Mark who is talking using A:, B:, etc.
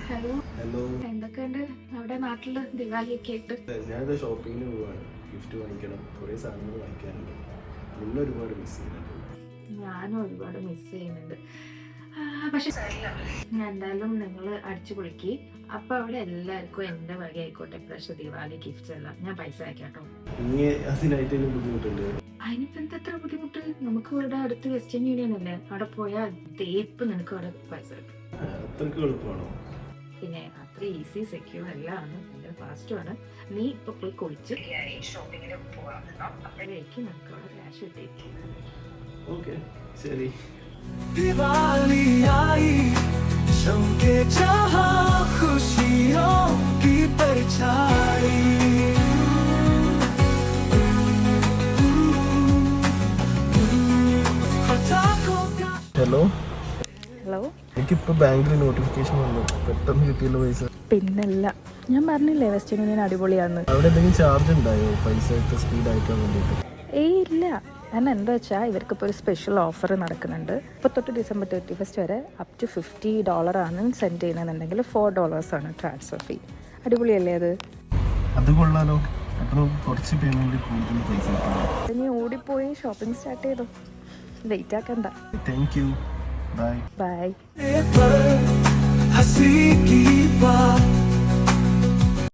A: Hello.
B: Hello.
A: എന്തൊക്കെയുണ്ട് അവിടെ നാട്ടില് ദിവാലിയൊക്കെ ആയിട്ട്?
B: ഞാനിത് ഷോപ്പിങ്ങിന് പോവാണ്. ഗിഫ്റ്റ് വാങ്ങിക്കണം, കുറേ സാധനങ്ങൾ വാങ്ങിക്കാനുണ്ട്. മുന്നേ ഒരുപാട് മിസ് ചെയ്യുന്നുണ്ട്.
A: ഞാനും ഒരുപാട് മിസ് ചെയ്യുന്നുണ്ട്. പക്ഷെ എന്തായാലും നിങ്ങൾ അടിച്ചു പൊളിക്ക്. അപ്പൊ അവിടെ എല്ലാവർക്കും എന്റെ വക ആയിക്കോട്ടെ പ്രാവശ്യം ദിവാലി ഗിഫ്റ്റ്സ് എല്ലാം. ഞാൻ പൈസ അയക്കാട്ടോ.
B: ഇനി അതിനായിട്ടൊരു ബുദ്ധിമുട്ടുണ്ട്.
A: അതിനിപ്പോ എന്തത്ര ബുദ്ധിമുട്ട്? നമുക്ക് ഇവിടെ അടുത്ത് വെസ്റ്റേൺ യൂണിയൻ അല്ലേ, അവിടെ പോയാൽ തേപ്പ് നിനക്ക് അവിടെ പൈസ കിട്ടും.
B: അത്രയ്ക്ക് എളുപ്പമാണോ?
A: പിന്നെ അത്ര ഈസി സെക്യൂർ എല്ലാമാണ്, ഭയങ്കര ഫാസ്റ്റുമാണ്. നീ ഇപ്പൊ പോയി കുളിച്ച് ഷോപ്പിങ്ങിന് പോകാം. അപ്പോഴേക്ക് നമുക്ക് അവിടെ ക്യാഷ് കിട്ടിയിരിക്കും.
B: ഓക്കെ, ശരി.
C: दिवाली आई चमके जहां खुशियों की परछाई
B: ഹലോ.
A: ഹലോ.
B: എനിക്കിപ്പോൾ ബാങ്കിൽ നോട്ടിഫിക്കേഷൻ വന്നു. പെട്ടെന്ന് കിട്ടിയല്ലോ പൈസ.
A: പിന്നല്ല, ഞാൻ പറഞ്ഞില്ലേ വെസ്റ്റേൺ യൂണിയൻ അടിപൊളിയാന്ന്.
B: അവിടെ എന്തെങ്കിലും ചാർജ് ഉണ്ടായോ പൈസ സ്പീഡ് അയക്കാൻ വേണ്ടിയിട്ട്?
A: ഏയ് ഇല്ല. കാരണം എന്താ വെച്ചാൽ ഇവർക്കിപ്പോൾ ഒരു സ്പെഷ്യൽ ഓഫർ നടക്കുന്നുണ്ട്. ഇപ്പോൾ തൊട്ട് ഡിസംബർ 31 വരെ അപ് ടു $50 സെൻഡ് ചെയ്യുന്നുണ്ടെങ്കിൽ $4 ട്രാൻസ്ഫർ ഫീ. അടിപൊളിയല്ലേ അത്?
B: അത് കൊള്ളാലോ. അപ്പോൾ കുറച്ച് പേയ്മെന്റ് കൂടുതൽ പൈസ കിട്ടും.
A: നീ ഓടിപ്പോയി ഷോപ്പിംഗ് സ്റ്റാർട്ട് ചെയ്തോ, വെയിറ്റ് ആക്കണ്ട.
B: Thank you. ബൈ.
A: ബൈ.
C: हंसी की बात